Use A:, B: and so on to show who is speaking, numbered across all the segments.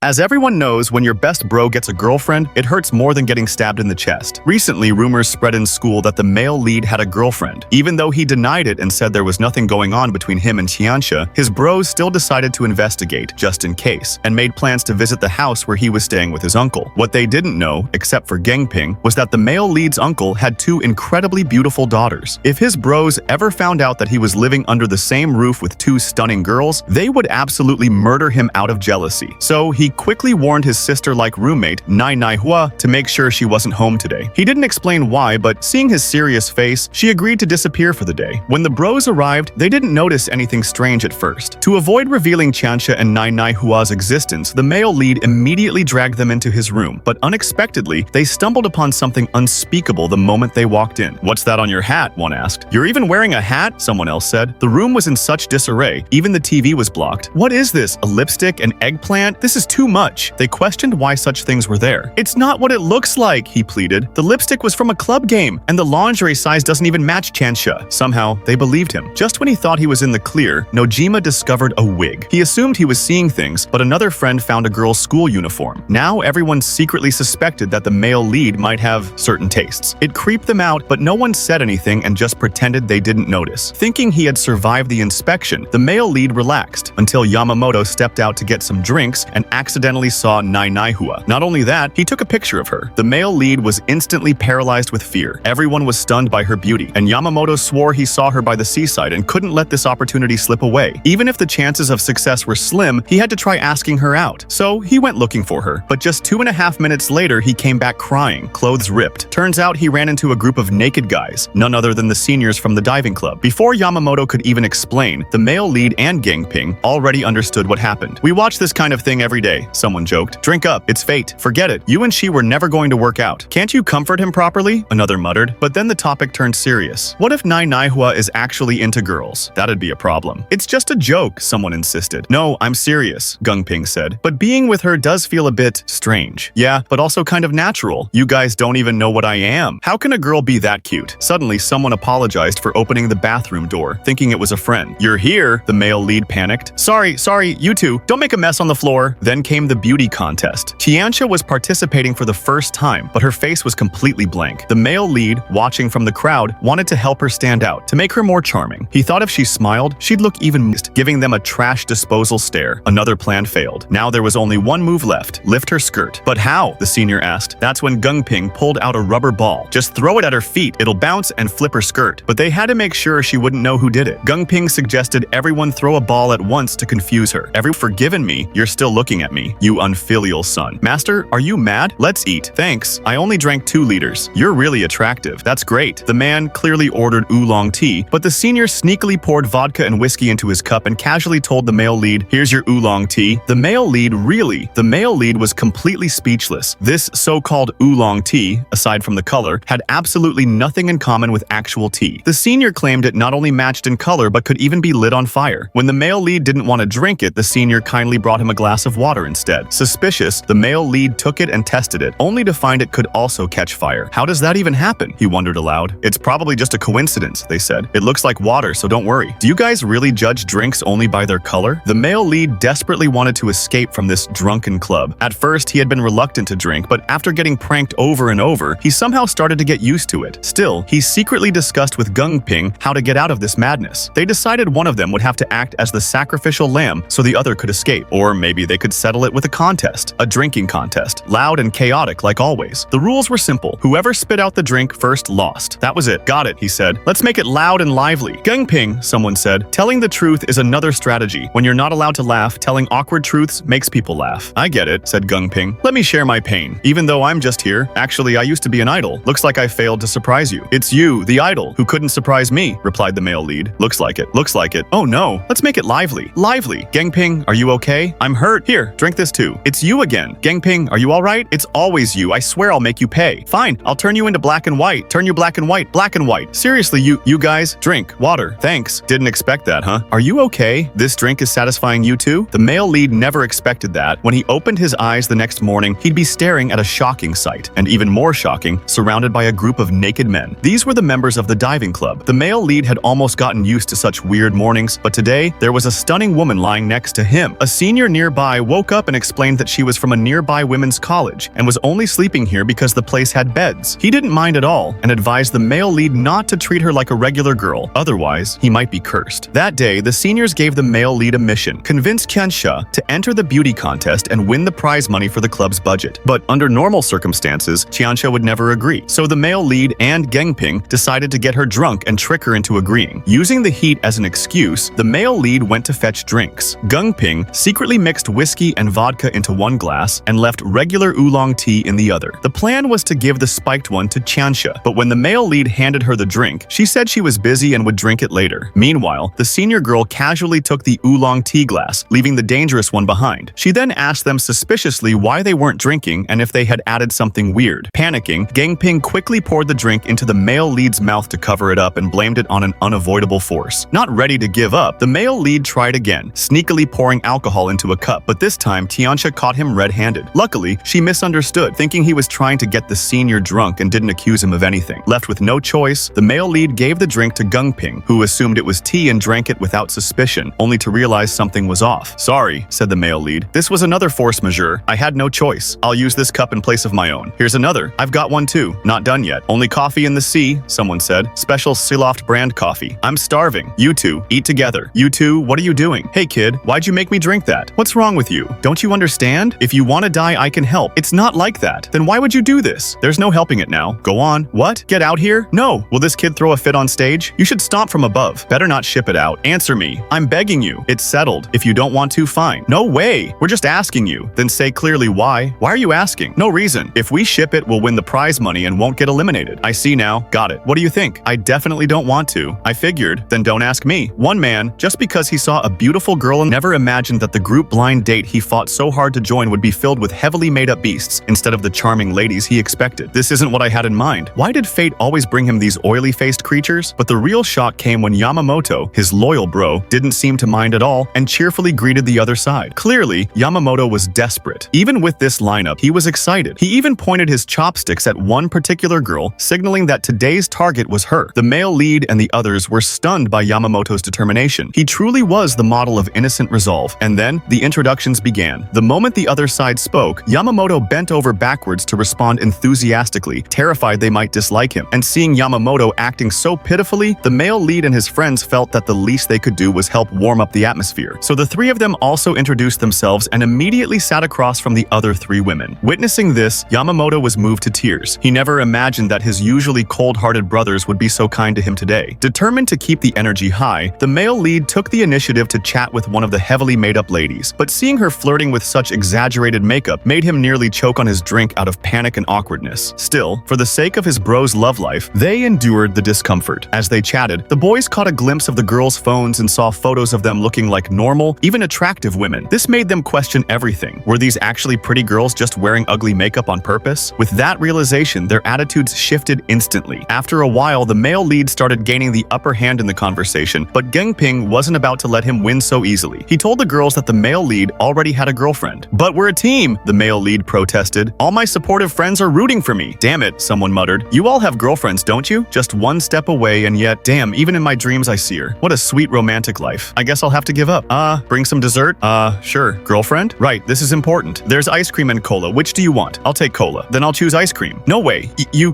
A: As everyone knows, when your best bro gets a girlfriend, it hurts more than getting stabbed in the chest. Recently, rumors spread in school that the male lead had a girlfriend. Even though he denied it and said there was nothing going on between him and Tianxia, his bros still decided to investigate, just in case, and made plans to visit the house where he was staying with his uncle. What they didn't know, except for Gengping, was that the male lead's uncle had two incredibly beautiful daughters. If his bros ever found out that he was living under the same roof with two stunning girls, they would absolutely murder him out of jealousy. So he quickly warned his sister-like roommate, Nai Hua, to make sure she wasn't home today. He didn't explain why, but seeing his serious face, she agreed to disappear for the day. When the bros arrived, they didn't notice anything strange at first. To avoid revealing Tianxia and Nai Hua's existence, the male lead immediately dragged them into his room, but unexpectedly, they stumbled upon something unspeakable the moment they walked in. "What's that on your hat?" one asked. "You're even wearing a hat?" someone else said. The room was in such disarray, even the TV was blocked. "What is this? A lipstick? An eggplant? This is too much." They questioned why such things were there. "It's not what it looks like," he pleaded. "The lipstick was from a club game, and the lingerie size doesn't even match Tianxia." Somehow, they believed him. Just when he thought he was in the clear, Nojima discovered a wig. He assumed he was seeing things, but another friend found a girl's school uniform. Now everyone secretly suspected that the male lead might have certain tastes. It creeped them out, but no one said anything and just pretended they didn't notice. Thinking he had survived the inspection, the male lead relaxed until Yamamoto stepped out to get some drinks and accidentally saw Nai Hua. Not only that, he took a picture of her. The male lead was instantly paralyzed with fear. Everyone was stunned by her beauty, and Yamamoto swore he saw her by the seaside and couldn't let this opportunity slip away. Even if the chances of success were slim, he had to try asking her out. So he went looking for her, but just 2.5 minutes later, he came back crying, clothes ripped. Turns out he ran into a group of naked guys, none other than the seniors from the diving club. Before Yamamoto could even explain, the male lead and Gengping already understood what happened. "We watch this kind of thing every day," someone joked. "Drink up, it's fate. Forget it. You and she were never going to work out. Can't you comfort him properly?" another muttered. But then the topic turned serious. What if Nai Hua is actually into girls? That'd be a problem. "It's just a joke," someone insisted. "No, I'm serious," Gengping said. "But being with her does feel a bit strange." "Yeah, but also kind of natural. You guys don't even know what I am. How can a girl be that cute?" Suddenly, someone apologized for opening the bathroom door, thinking it was a friend. "You're here," the male lead panicked. Sorry, you two. Don't make a mess on the floor." Then came the beauty contest. Tianxia was participating for the first time, but her face was completely blank. The male lead, watching from the crowd, wanted to help her stand out, to make her more charming. He thought if she smiled, she'd look even missed, giving them a trash disposal stare. Another plan failed. Now there was only one move left: lift her skirt. "But how?" the senior asked. That's when Gengping pulled out a rubber ball. "Just throw it at her feet. It'll bounce and flip her skirt." But they had to make sure she wouldn't know who did it. Gengping suggested everyone throw a ball at once to confuse her. Forgiven me, you're still looking at me, you unfilial son." "Master, are you mad? Let's eat." "Thanks. I only drank 2 liters. You're really attractive." "That's great." The man clearly ordered oolong tea, but the senior sneakily poured vodka and whiskey into his cup and casually told the male lead, "Here's your oolong tea." The male lead was completely speechless. This so-called oolong tea, aside from the color, had absolutely nothing in common with actual tea. The senior claimed it not only matched in color but could even be lit on fire. When the male lead didn't want to drink it, the senior kindly brought him a glass of water instead. Suspicious, the male lead took it and tested it, only to find it could also catch fire. "How does that even happen?" he wondered aloud. "It's probably just a coincidence," they said. "It looks like water, so don't worry." "Do you guys really judge drinks only by their color?" The male lead desperately wanted to escape from this drunken club. At first, he had been reluctant to drink, but after getting pranked over and over, he somehow started to get used to it. Still, he secretly discussed with Gengping how to get out of this madness. They decided one of them would have to act as the sacrificial lamb so the other could escape. Or maybe they could settle it with a contest. A drinking contest. Loud and chaotic like always. The rules were simple. Whoever spit out the drink first lost. That was it. "Got it," he said. "Let's make it loud and lively." "Gengping," someone said, "telling the truth is another strategy. When you're not allowed to laugh, telling awkward truths makes people laugh." "I get it," said Gengping. "Let me share my pain. Even though I'm just here, actually I used to be an idol. Looks like I failed to surprise you." "It's you, the idol, who couldn't surprise me," replied the male lead. Looks like it. Looks like it. "Oh no, let's make it lively. Lively. Gengping, are you okay?" "I'm hurt. Here, drink this too." "It's you again." "Gengping, are you alright?" "It's always you. I swear I'll make you pay." "Fine, I'll turn you into black and white. Turn you black and white, black and white." "Seriously, you guys, drink. Water. Thanks." "Didn't expect that, huh?" "Are you okay? This drink is satisfying you too?" The male lead never expected that. When he opened his eyes the next morning, he'd be staring at a shocking sight. And even more shocking, surrounded by a group of naked men. These were the members of the diving club. The male lead had almost gotten used to such weird mornings, but today, there was a stunning woman lying next to him. A senior nearby woke woke up and explained that she was from a nearby women's college and was only sleeping here because the place had beds. He didn't mind at all and advised the male lead not to treat her like a regular girl, otherwise he might be cursed. That day, the seniors gave the male lead a mission: convince Tiansha to enter the beauty contest and win the prize money for the club's budget. But under normal circumstances, Tiansha would never agree. So the male lead and Gengping decided to get her drunk and trick her into agreeing. Using the heat as an excuse, the male lead went to fetch drinks. Gengping secretly mixed whiskey and vodka into one glass and left regular oolong tea in the other. The plan was to give the spiked one to Tiansha, but when the male lead handed her the drink, she said she was busy and would drink it later. Meanwhile, the senior girl casually took the oolong tea glass, leaving the dangerous one behind. She then asked them suspiciously why they weren't drinking and if they had added something weird. Panicking, Gengping quickly poured the drink into the male lead's mouth to cover it up and blamed it on an unavoidable force. Not ready to give up, the male lead tried again, sneakily pouring alcohol into a cup, but this time Tiansha caught him red-handed. Luckily, she misunderstood, thinking he was trying to get the senior drunk and didn't accuse him of anything. Left with no choice, the male lead gave the drink to Gengping, who assumed it was tea and drank it without suspicion, only to realize something was off. "Sorry," said the male lead. "This was another force majeure. I had no choice. I'll use this cup in place of my own. Here's another. I've got one too. Not done yet. Only coffee in the sea," someone said. "Special Siloft brand coffee. I'm starving. You two, eat together. You two, what are you doing? Hey kid, why'd you make me drink that? What's wrong with you? Don't you understand? If you want to die, I can help. It's not like that. Then why would you do this? There's no helping it now. Go on. What? Get out here? No. Will this kid throw a fit on stage? You should stomp from above. Better not ship it out. Answer me. I'm begging you. It's settled. If you don't want to, fine. No way. We're just asking you. Then say clearly why. Why are you asking? No reason. If we ship it, we'll win the prize money and won't get eliminated. I see now. Got it. What do you think? I definitely don't want to. I figured. Then don't ask me. One man, just because he saw a beautiful girl and never imagined that the group blind date he fought so hard to join would be filled with heavily made up beasts instead of the charming ladies he expected. This isn't what I had in mind. Why did fate always bring him these oily-faced creatures? But the real shock came when Yamamoto, his loyal bro, didn't seem to mind at all and cheerfully greeted the other side. Clearly, Yamamoto was desperate. Even with this lineup, he was excited. He even pointed his chopsticks at one particular girl, signaling that today's target was her. The male lead and the others were stunned by Yamamoto's determination. He truly was the model of innocent resolve. And then, the introductions began. The moment the other side spoke, Yamamoto bent over backwards to respond enthusiastically, terrified they might dislike him. And seeing Yamamoto acting so pitifully, the male lead and his friends felt that the least they could do was help warm up the atmosphere. So the three of them also introduced themselves and immediately sat across from the other three women. Witnessing this, Yamamoto was moved to tears. He never imagined that his usually cold-hearted brothers would be so kind to him today. Determined to keep the energy high, the male lead took the initiative to chat with one of the heavily made-up ladies. But seeing her flirting with such exaggerated makeup made him nearly choke on his drink out of panic and awkwardness. Still, for the sake of his bro's love life, they endured the discomfort. As they chatted, the boys caught a glimpse of the girls' phones and saw photos of them looking like normal, even attractive women. This made them question everything. Were these actually pretty girls just wearing ugly makeup on purpose? With that realization, their attitudes shifted instantly. After a while, the male lead started gaining the upper hand in the conversation, but Gengping wasn't about to let him win so easily. He told the girls that the male lead already had a girlfriend. "But we're a team," the male lead protested. "All my supportive friends are rooting for me." "Damn it," someone muttered. "You all have girlfriends, don't you? Just one step away and yet, damn, even in my dreams I see her. What a sweet romantic life. I guess I'll have to give up. Bring some dessert? Sure. Girlfriend? Right, this is important. There's ice cream and cola. Which do you want? I'll take cola. Then I'll choose ice cream. No way.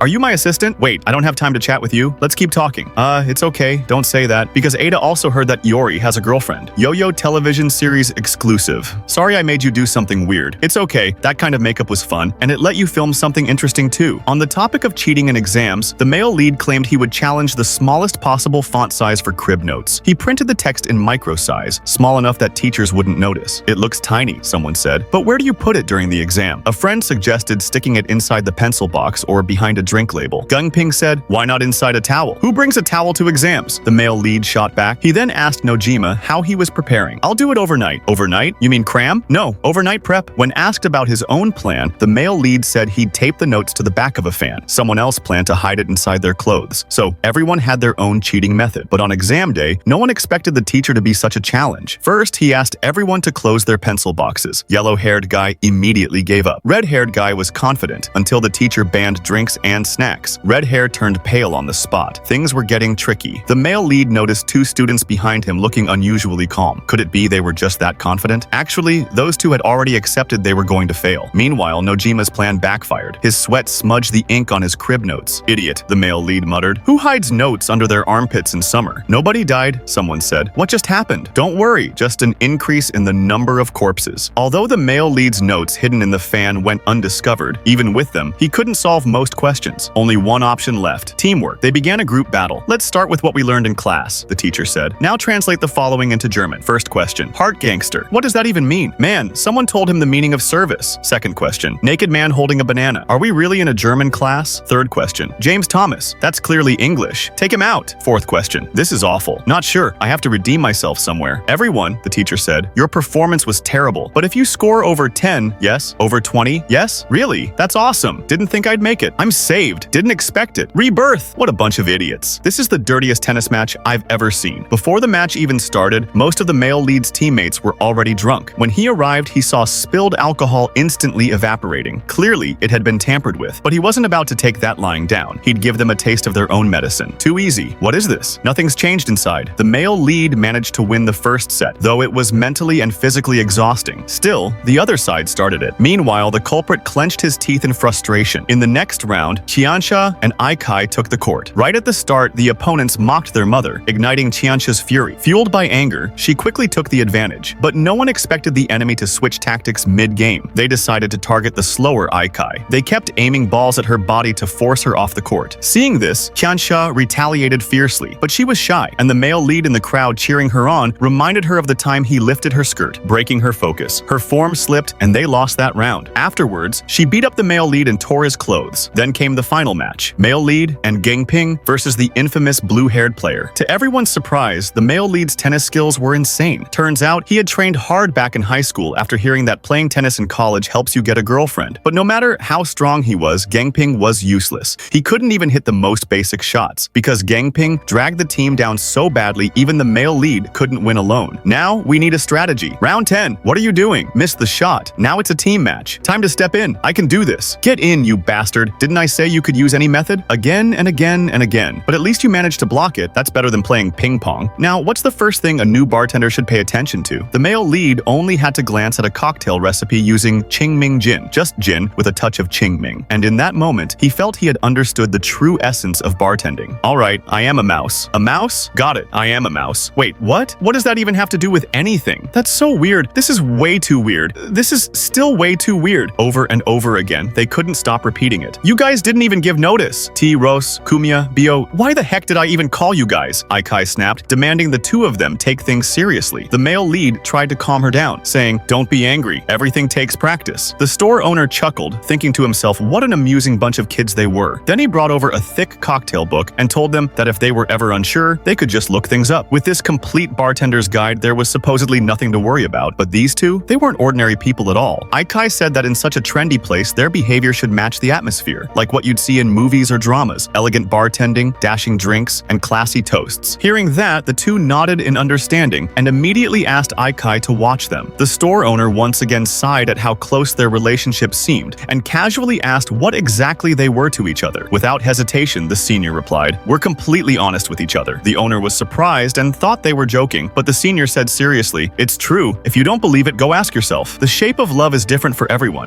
A: Are you my assistant? Wait, I don't have time to chat with you. Let's keep talking. It's okay. Don't say that. Because Ada also heard that Yori has a girlfriend. Yo-Yo television series exclusive. Sorry I made you do something weird. It's okay. That kind of makeup was fun, and it let you film something interesting too. On the topic of cheating in exams, the male lead claimed he would challenge the smallest possible font size for crib notes. He printed the text in micro size, small enough that teachers wouldn't notice. "It looks tiny," someone said. "But where do you put it during the exam?" A friend suggested sticking it inside the pencil box or behind a drink label. Gengping said, "Why not inside a towel? Who brings a towel to exams?" The male lead shot back. He then asked Nojima how he was preparing. "I'll do it overnight." "Overnight? You mean cram?" "No, overnight prep." When asked about his own plan, the male lead said he'd tape the notes to the back of a fan. Someone else planned to hide it inside their clothes. So everyone had their own cheating method. But on exam day, no one expected the teacher to be such a challenge. First, he asked everyone to close their pencil boxes. Yellow-haired guy immediately gave up. Red-haired guy was confident until the teacher banned drinks and snacks. Red hair turned pale on the spot. Things were getting tricky. The male lead noticed two students behind him looking unusually calm. Could it be they were just that confident? Actually, Clearly, those two had already accepted they were going to fail. Meanwhile, Nojima's plan backfired. His sweat smudged the ink on his crib notes. Idiot, the male lead muttered. Who hides notes under their armpits in summer? Nobody died, someone said. What just happened? Don't worry, just an increase in the number of corpses. Although the male lead's notes hidden in the fan went undiscovered, even with them, he couldn't solve most questions. Only one option left: teamwork. They began a group battle. Let's start with what we learned in class, the teacher said. Now translate the following into German. First question: heart gangster. What does that even mean? Man, someone told him the meaning of service. Second question: naked man holding a banana. Are we really in a German class? Third question: James Thomas. That's clearly English. Take him out. Fourth question: this is awful. Not sure. I have to redeem myself somewhere. Everyone, the teacher said, your performance was terrible. But if you score over 10, yes. Over 20, yes. Really? That's awesome. Didn't think I'd make it. I'm saved. Didn't expect it. Rebirth. What a bunch of idiots. This is the dirtiest tennis match I've ever seen. Before the match even started, most of the male lead's teammates were already drunk. When he arrived, he saw spilled alcohol instantly evaporating. Clearly, it had been tampered with, but he wasn't about to take that lying down. He'd give them a taste of their own medicine. Too easy. What is this? Nothing's changed inside. The male lead managed to win the first set, though it was mentally and physically exhausting. Still, the other side started it. Meanwhile, the culprit clenched his teeth in frustration. In the next round, Qiansha and Aikai took the court. Right at the start, the opponents mocked their mother, igniting Qiansha's fury. Fueled by anger, she quickly took the advantage, but no one expected the enemy to switch tactics mid-game. They decided to target the slower Aikai. They kept aiming balls at her body to force her off the court. Seeing this, Qiansha retaliated fiercely, but she was shy, and the male lead in the crowd cheering her on reminded her of the time he lifted her skirt, breaking her focus. Her form slipped, and they lost that round. Afterwards, she beat up the male lead and tore his clothes. Then came the final match: male lead and Gangping versus the infamous blue-haired player. To everyone's surprise, the male lead's tennis skills were insane. Turns out, he had trained hard back in high school after hearing that playing tennis in college helps you get a girlfriend. But no matter how strong he was, Gangping was useless. He couldn't even hit the most basic shots, because Gangping dragged the team down so badly even the male lead couldn't win alone. Now, we need a strategy. Round 10. What are you doing? Missed the shot. Now it's a team match. Time to step in. I can do this. Get in, you bastard. Didn't I say you could use any method? Again and again and again. But at least you managed to block it. That's better than playing ping pong. Now, what's the first thing a new bartender should pay attention to? The male lead only had to glance at a cocktail recipe using Qingming gin. Just gin with a touch of Qingming. And in that moment, he felt he had understood the true essence of bartending. All right, I am a mouse. A mouse? Got it. I am a mouse. Wait, what? What does that even have to do with anything? That's so weird. This is way too weird. This is still way too weird. Over and over again, they couldn't stop repeating it. You guys didn't even give notice. T, Rose, Kumia, Bio, why the heck did I even call you guys? Aikai snapped, demanding the two of them take things seriously. The male lead tried to calm her down, saying, "Don't be angry. Everything takes practice." The store owner chuckled, thinking to himself what an amusing bunch of kids they were. Then he brought over a thick cocktail book and told them that if they were ever unsure, they could just look things up. With this complete bartender's guide, there was supposedly nothing to worry about, but these two, they weren't ordinary people at all. Aikai said that in such a trendy place, their behavior should match the atmosphere, like what you'd see in movies or dramas: elegant bartending, dashing drinks, and classy toasts. Hearing that, the two nodded in understanding and immediately asked Aikai to watch them. The store owner once again sighed at how close their relationship seemed and casually asked what exactly they were to each other. Without hesitation, the senior replied, "We're completely honest with each other." The owner was surprised and thought they were joking, but the senior said seriously, "It's true. If you don't believe it, go ask yourself. The shape of love is different for everyone.